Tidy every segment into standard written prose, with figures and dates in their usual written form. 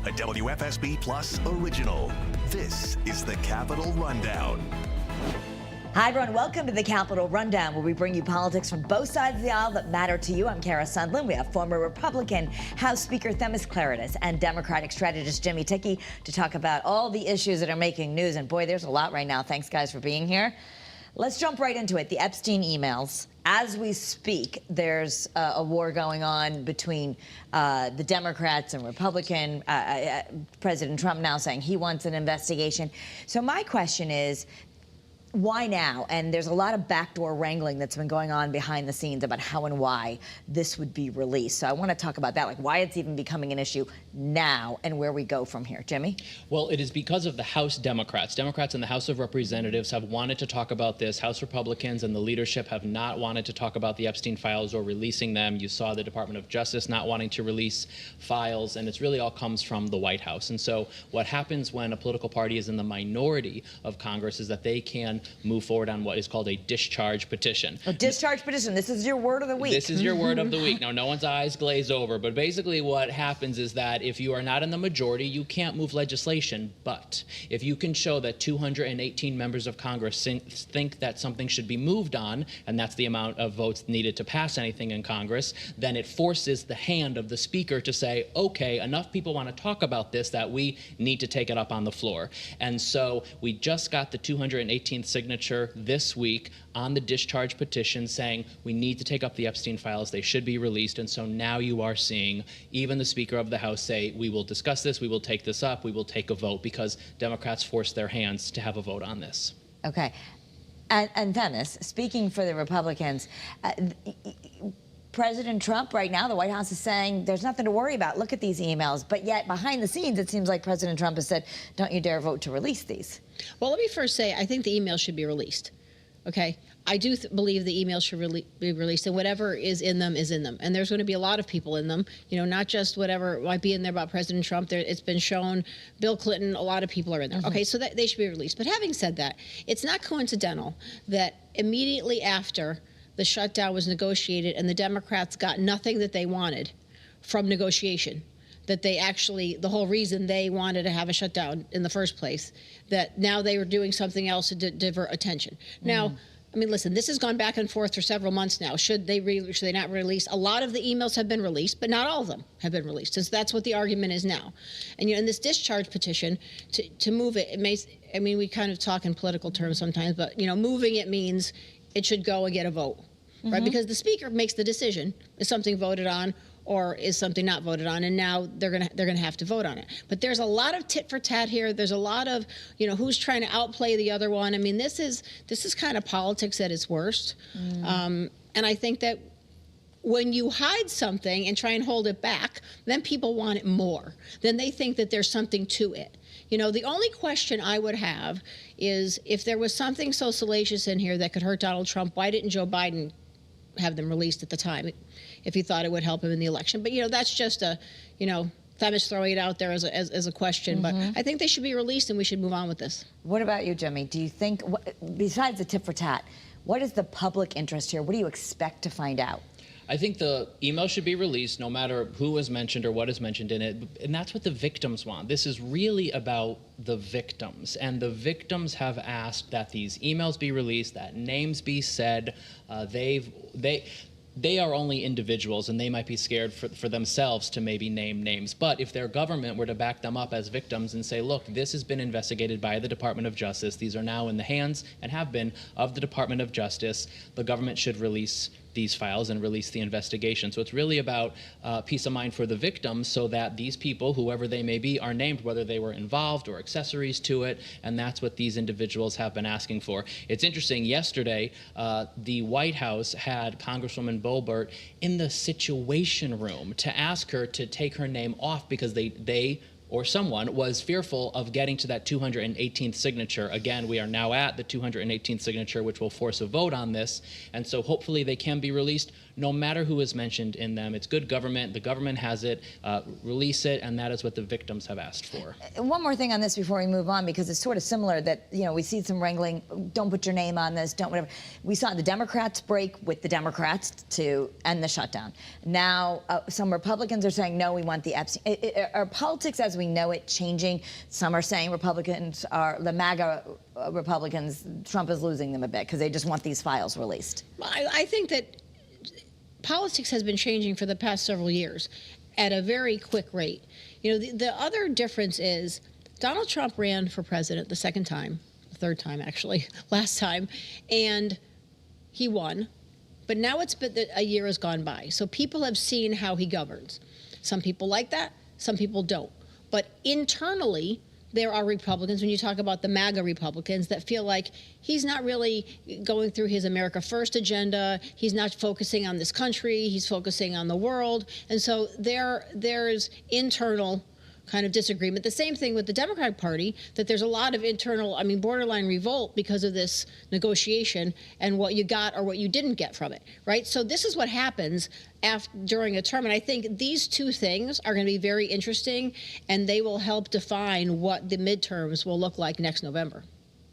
a WFSB Plus original. This is the Capitol Rundown. Hi, everyone. Welcome to the Capitol Rundown, where we bring you politics from both sides of the aisle that matter to you. I'm Kara Sundlin. We have former Republican House Speaker Themis Klarides and Democratic strategist Tickey to talk about all the issues that are making news. And boy, there's a lot right now. Thanks, guys, for being here. Let's jump right into it. The Epstein emails. As we speak, there's a war going on between the Democrats and Republican. President Trump now saying he wants an investigation. So my question is, why now? And there's a lot of backdoor wrangling that's been going on behind the scenes about how and why this would be released. So I want to talk about that, like why it's even becoming an issue now and where we go from here. Jimmy? Well, it is because of the House Democrats. Democrats in the House of Representatives have wanted to talk about this. House Republicans and the leadership have not wanted to talk about the Epstein files or releasing them. You saw the Department of Justice not wanting to release files, and it's really all comes from the White House. And so what happens when a political party is in the minority of Congress is that they can move forward on what is called a discharge petition. A discharge petition. This is your word of the week. This is your word of the week. Now, no one's eyes glaze over, but basically what happens is that if you are not in the majority, you can't move legislation. But if you can show that 218 members of Congress think that something should be moved on, and that's the amount of votes needed to pass anything in Congress, then it forces the hand of the Speaker to say, okay, enough people want to talk about this that we need to take it up on the floor. And so we just got the 218th signature this week on the discharge petition saying we need to take up the Epstein files. They should be released. And so now you are seeing even the Speaker of the House say, we will discuss this, we will take this up, we will take a vote, because Democrats forced their hands to have a vote on this. Okay. And Themis, speaking for the Republicans, President Trump right now, the White House is saying there's nothing to worry about. Look at these emails. But yet behind the scenes, it seems like President Trump has said, don't you dare vote to release these. Well, let me first say, I think the emails should be released. Okay? I do believe the emails should be released, and whatever is in them is in them. And there's going to be a lot of people in them, you know, not just whatever might be in there about President Trump. It's been shown, Bill Clinton, a lot of people are in there. Okay, so they should be released. But having said that, it's not coincidental that immediately after the shutdown was negotiated and the Democrats got nothing that they wanted from negotiation, that they actually, the whole reason they wanted to have a shutdown in the first place, that now they were doing something else to divert attention. Now, I mean, listen, this has gone back and forth for several months now. Should they not release? A lot of the emails have been released, but not all of them have been released. And so that's what the argument is now. And, you know, in this discharge petition, to move it, I mean, we kind of talk in political terms sometimes, but, you know, moving it means it should go and get a vote, right? Because the Speaker makes the decision, is something voted on or is something not voted on, and now they're gonna have to vote on it. But there's a lot of tit for tat here. There's a lot of, you know, who's trying to outplay the other one. I mean, this is kind of politics at its worst. And I think that when you hide something and try and hold it back, then people want it more. Then they think that there's something to it. You know, the only question I would have is if there was something so salacious in here that could hurt Donald Trump, why didn't Joe Biden have them released at the time if he thought it would help him in the election? But, you know, that's just a, you know, Themis throwing it out there as a question. But I think they should be released and we should move on with this. What about you, Jimmy? Do you think, besides the tit for tat, what is the public interest here? What do you expect to find out? I think the email should be released no matter who is mentioned or what is mentioned in it. And that's what the victims want. This is really about the victims. And the victims have asked that these emails be released, that names be said. They are only individuals, and they might be scared for themselves to maybe name names. But if their government were to back them up as victims and say, look, this has been investigated by the Department of Justice, these are now in the hands and have been of the Department of Justice, the government should release these files and release the investigation. So it's really about peace of mind for the victims so that these people, whoever they may be, are named, whether they were involved or accessories to it, and that's what these individuals have been asking for. It's interesting, yesterday, the White House had Congresswoman Boebert in the Situation Room to ask her to take her name off because they or someone was fearful of getting to that 218th signature. Again, we are now at the 218th signature, which will force a vote on this. And so hopefully they can be released. no matter who is mentioned in them. It's good government. The government has it. Release it, and that is what the victims have asked for. One more thing on this before we move on, because it's sort of similar that, you know, we see some wrangling, don't put your name on this, don't whatever. We saw the Democrats break with the Democrats to end the shutdown. Now, some Republicans are saying, no, we want the Epstein. Are politics as we know it changing? Some are saying Republicans are, the MAGA Republicans, Trump is losing them a bit because they just want these files released. Well, I think that politics has been changing for the past several years at a very quick rate. You know, the other difference is Donald Trump ran for president the second time, the third time actually, last time, and he won. But now it's been a year has gone by, so people have seen how he governs. Some people like that, some people don't. But internally, there are Republicans, when you talk about the MAGA Republicans, that feel like he's not really going through his America First agenda. He's not focusing on this country. He's focusing on the world. And so there's internal kind of disagreement. The same thing with the Democratic Party, that there's a lot of internal, I mean, borderline revolt because of this negotiation and what you got or what you didn't get from it, right? So this is what happens during a term. And I think these two things are going to be very interesting, and they will help define what the midterms will look like next November.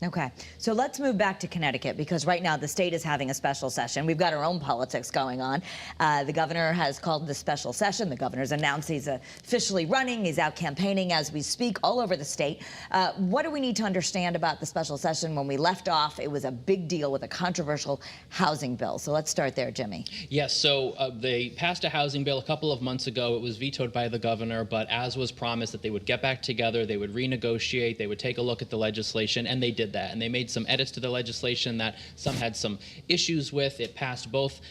Okay, so let's move back to Connecticut, because right now the state is having a special session. We've got our own politics going on. The governor has called this special session. The governor's announced he's officially running. He's out campaigning as we speak all over the state. What do we need to understand about the special session? When we left off, it was a big deal with a controversial housing bill. So let's start there, Jimmy. Yes, so they passed a housing bill a couple of months ago. It was vetoed by the governor, but as was promised, that they would get back together, they would renegotiate, they would take a look at the legislation, and they did that. And they made some edits to the legislation that some had some issues with. It passed both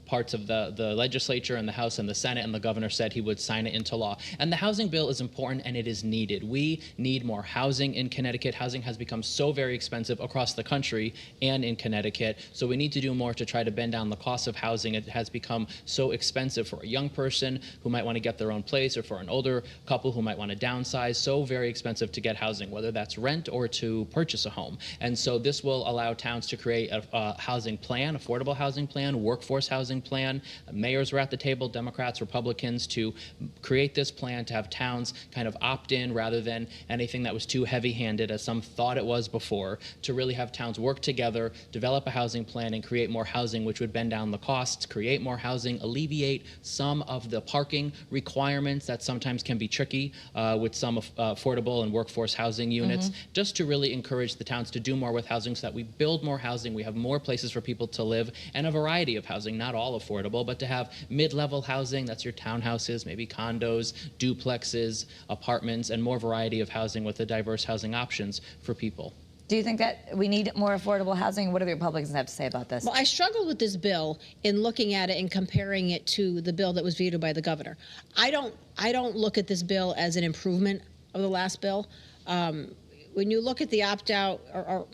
parts of the legislature and the House and the Senate, and the governor said he would sign it into law. And the housing bill is important, and it is needed. We need more housing in Connecticut. Housing has become so very expensive across the country and in Connecticut, so we need to do more to try to bend down the cost of housing. It has become so expensive for a young person who might want to get their own place, or for an older couple who might want to downsize. So very expensive to get housing, whether that's rent or to purchase a home. And so this will allow towns to create a housing plan, affordable housing plan, workforce housing plan. Mayors were at the table, Democrats, Republicans, to create this plan to have towns kind of opt in rather than anything that was too heavy-handed, as some thought it was before, to really have towns work together, develop a housing plan, and create more housing, which would bend down the costs, create more housing, alleviate some of the parking requirements that sometimes can be tricky with some affordable and workforce housing units, just to really encourage the towns to do more with housing so that we build more housing, we have more places for people to live, and a variety of housing, not all affordable, but to have mid-level housing, that's your townhouses, maybe condos, duplexes, apartments, and more variety of housing with the diverse housing options for people. Do you think that we need more affordable housing? What do the Republicans have to say about this? Well, I struggled with this bill in looking at it and comparing it to the bill that was vetoed by the governor. I don't look at this bill as an improvement of the last bill. When you look at the opt-out or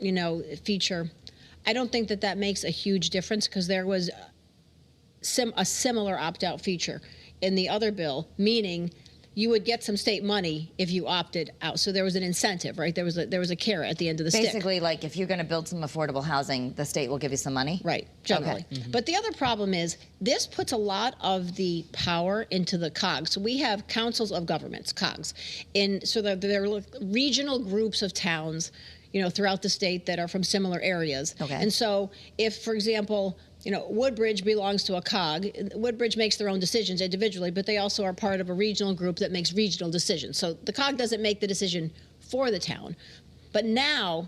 feature, I don't think that makes a huge difference, because there was a similar opt-out feature in the other bill, meaning you would get some state money if you opted out. So there was an incentive, right? There was a carrot at the end of the stick. Basically, like, if you're going to build some affordable housing, the state will give you some money? Right, generally. Okay. But the other problem is this puts a lot of the power into the COGs. So we have councils of governments, COGs. So there are regional groups of towns, throughout the state that are from similar areas. Okay. And so if, for example, Woodbridge belongs to a COG. Woodbridge makes their own decisions individually, but they also are part of a regional group that makes regional decisions. So the COG doesn't make the decision for the town. But now,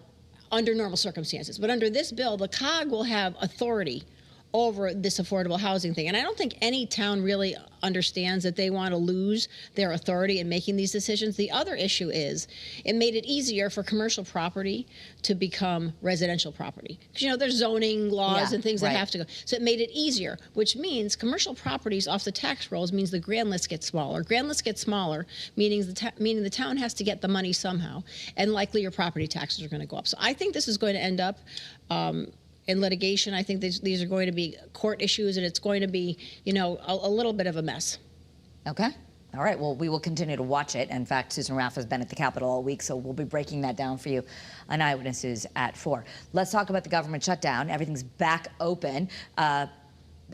under normal circumstances, but under this bill, the COG will have authority over this affordable housing thing. And I don't think any town really understands that they want to lose their authority in making these decisions. The other issue is it made it easier for commercial property to become residential property. Because, there's zoning laws and things that have to go. So it made it easier, which means commercial properties off the tax rolls means the grand list gets smaller. Grand list gets smaller, meaning the town has to get the money somehow, and likely your property taxes are going to go up. So I think this is going to end up in litigation. I think these are going to be court issues, and it's going to be, a little bit of a mess. Okay. All right. Well, we will continue to watch it. In fact, Susan Raff has been at the Capitol all week, so we'll be breaking that down for you on Eyewitnesses at 4. Let's talk about the government shutdown. Everything's back open.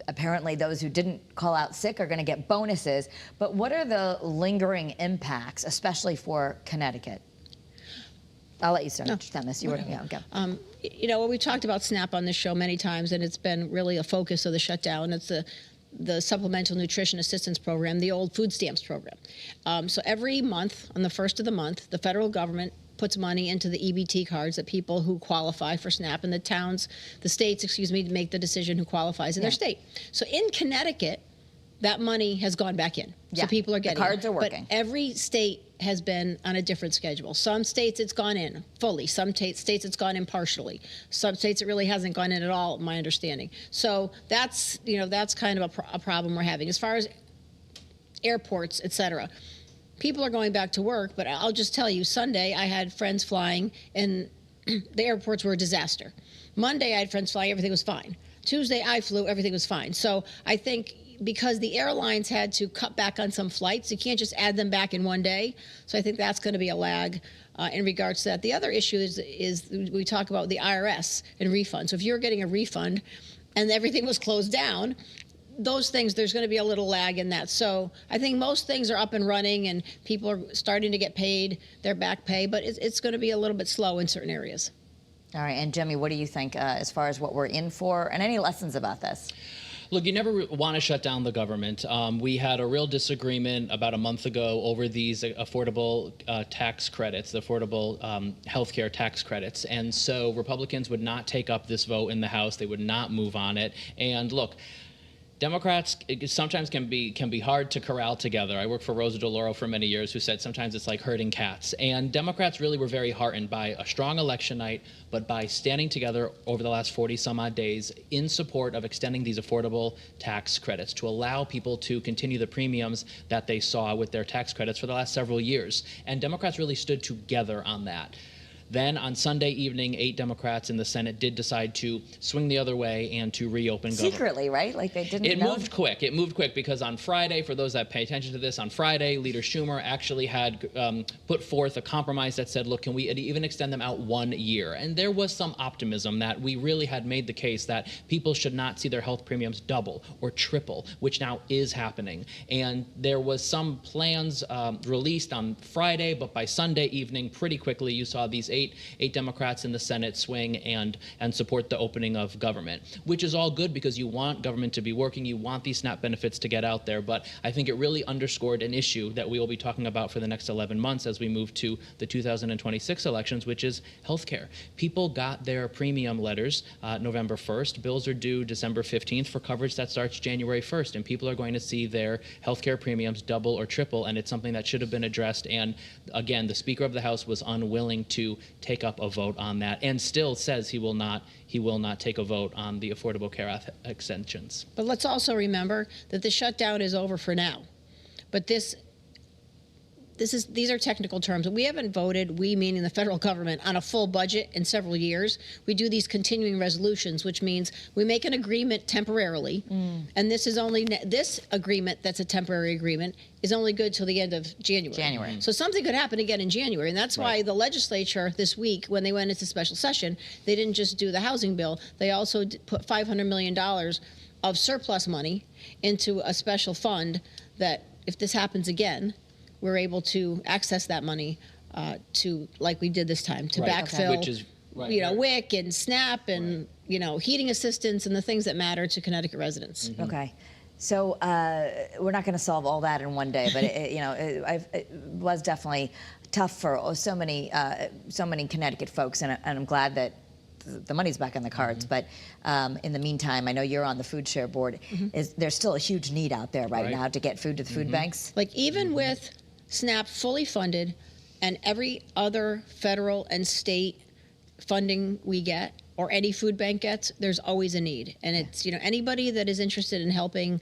apparently those who didn't call out sick are going to get bonuses. But what are the lingering impacts, especially for Connecticut? I'll let you start, Themis. You were, go. You know, we talked about SNAP on this show many times, and it's been really a focus of the shutdown. It's the Supplemental Nutrition Assistance Program, the old food stamps program. So every month, on the first of the month, the federal government puts money into the EBT cards that people who qualify for SNAP, and the states, make the decision who qualifies in their state. So in Connecticut, that money has gone back in. So people are getting the cards are working. But every state has been on a different schedule. Some states it's gone in fully. Some states it's gone in partially. Some states it really hasn't gone in at all, my understanding. So that's kind of a problem we're having. As far as airports, et cetera, people are going back to work, but I'll just tell you, Sunday I had friends flying and the airports were a disaster. Monday I had friends flying, everything was fine. Tuesday I flew, everything was fine. So I think because the airlines had to cut back on some flights, you can't just add them back in one day. So I think that's going to be a lag in regards to that. The other issue is we talk about the IRS and refunds. So if you're getting a refund and everything was closed down, those things, there's going to be a little lag in that. So I think most things are up and running and people are starting to get paid their back pay, but it's going to be a little bit slow in certain areas. All right, and Jimmy, what do you think as far as what we're in for, and any lessons about this? Look, you never want to shut down the government. We had a real disagreement about a month ago over these affordable tax credits, the affordable health care tax credits. And so Republicans would not take up this vote in the House. They would not move on it. And look, Democrats sometimes can be hard to corral together. I worked for Rosa DeLauro for many years, who said sometimes it's like herding cats. And Democrats really were very heartened by a strong election night, but by standing together over the last 40 some odd days in support of extending these affordable tax credits to allow people to continue the premiums that they saw with their tax credits for the last several years. And Democrats really stood together on that. Then on Sunday evening, 8 Democrats in the Senate did decide to swing the other way and to reopen government. Secretly, right? Like they didn't know? It moved quick. It moved quick because on Friday, for those that pay attention to this, on Friday, Leader Schumer actually had put forth a compromise that said, look, can we even extend them out 1 year? And there was some optimism that we really had made the case that people should not see their health premiums double or triple, which now is happening. And there was some plans released on Friday, but by Sunday evening, pretty quickly, you saw these eight Democrats in the Senate swing and support the opening of government, which is all good because you want government to be working. You want these SNAP benefits to get out there. But I think it really underscored an issue that we will be talking about for the next 11 months as we move to the 2026 elections, which is health care. People got their premium letters November 1st. Bills are due December 15th for coverage that starts January 1st. And people are going to see their health care premiums double or triple. And it's something that should have been addressed. And again, the Speaker of the House was unwilling to take up a vote on that, and still says he will not take a vote on the Affordable Care extensions. But let's also remember that the shutdown is over for now. But these are technical terms. We haven't voted, we meaning the federal government, on a full budget in several years. We do these continuing resolutions, which means we make an agreement temporarily, and this agreement that's a temporary agreement is only good till the end of January. So something could happen again in January, and that's why the legislature this week, when they went into special session, they didn't just do the housing bill. They also put $500 million of surplus money into a special fund that, if this happens again, we're able to access that money to, like we did this time, to backfill, which is WIC and SNAP and heating assistance and the things that matter to Connecticut residents. Okay. So we're not going to solve all that in one day, but it was definitely tough for so many Connecticut folks, and I'm glad that the money's back on the cards. But in the meantime, I know you're on the food share board. There's still a huge need out there right now to get food to the food banks? Like even with SNAP fully funded and every other federal and state funding we get, or any food bank gets, there's always a need. And it's, anybody that is interested in helping,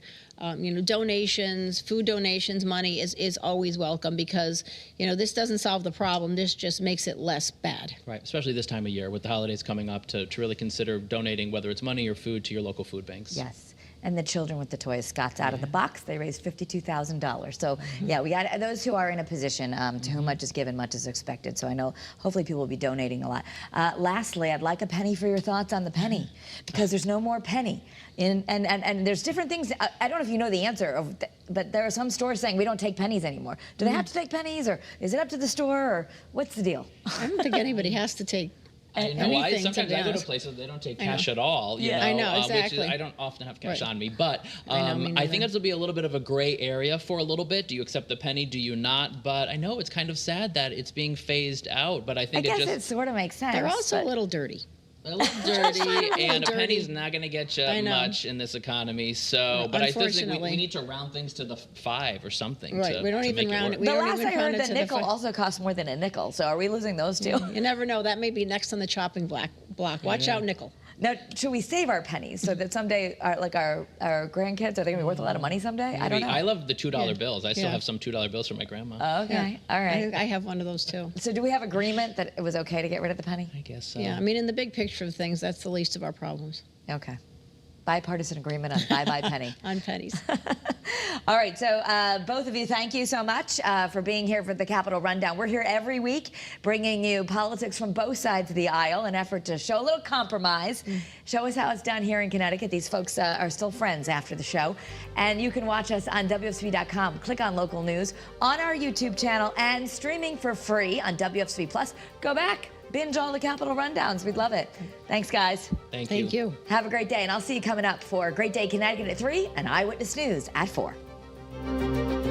donations, food donations, money is always welcome, because, this doesn't solve the problem. This just makes it less bad. Right, especially this time of year with the holidays coming up, to really consider donating, whether it's money or food, to your local food banks. Yes. and the children with the toys. Scott's out of the box. They raised $52,000. So yeah, we got those who are in a position to whom much is given, much is expected. So I know hopefully people will be donating a lot. Lastly, I'd like a penny for your thoughts on the penny, because there's no more penny. And there's different things. I don't know if you know the answer, but there are some stores saying we don't take pennies anymore. Do they have to take pennies, or is it up to the store, or what's the deal? I don't think anybody has to take I know. anything. Sometimes I go to places they don't take cash at all. You know, I know, exactly. Which is, I don't often have cash on me, but I know, I think this will be a little bit of a gray area for a little bit. Do you accept the penny? Do you not? But I know it's kind of sad that it's being phased out. But I think it sort of makes sense. They're also a little dirty. A little dirty, and a dirty. penny's not going to get you much in this economy. So, but I still think we need to round things to the 5 or something. Right, we don't even round it. The last I heard, the nickel also costs more than a nickel. So are we losing those too? You never know. That may be next on the chopping block. Watch out, nickel. Now, should we save our pennies so that someday, our grandkids, are they going to be worth a lot of money someday? Maybe. I don't know. I love the $2 bills. I still have some $2 bills from my grandma. Oh, okay. All right. I have one of those too. So do we have agreement that it was okay to get rid of the penny? I guess so. Yeah, I mean, in the big picture of things, that's the least of our problems. Okay. Bipartisan agreement on bye-bye penny. On pennies. All right, so both of you, thank you so much for being here for the Capitol Rundown. We're here every week bringing you politics from both sides of the aisle, an effort to show a little compromise, show us how it's done here in Connecticut. These folks are still friends after the show. And you can watch us on WFSB.com. Click on local news, on our YouTube channel, and streaming for free on WFSB Plus. Go back. Binge all the Capitol Rundowns. We'd love it. Thanks, guys. Thank you. Have a great day, and I'll see you coming up for Great Day Connecticut at 3 and Eyewitness News at 4.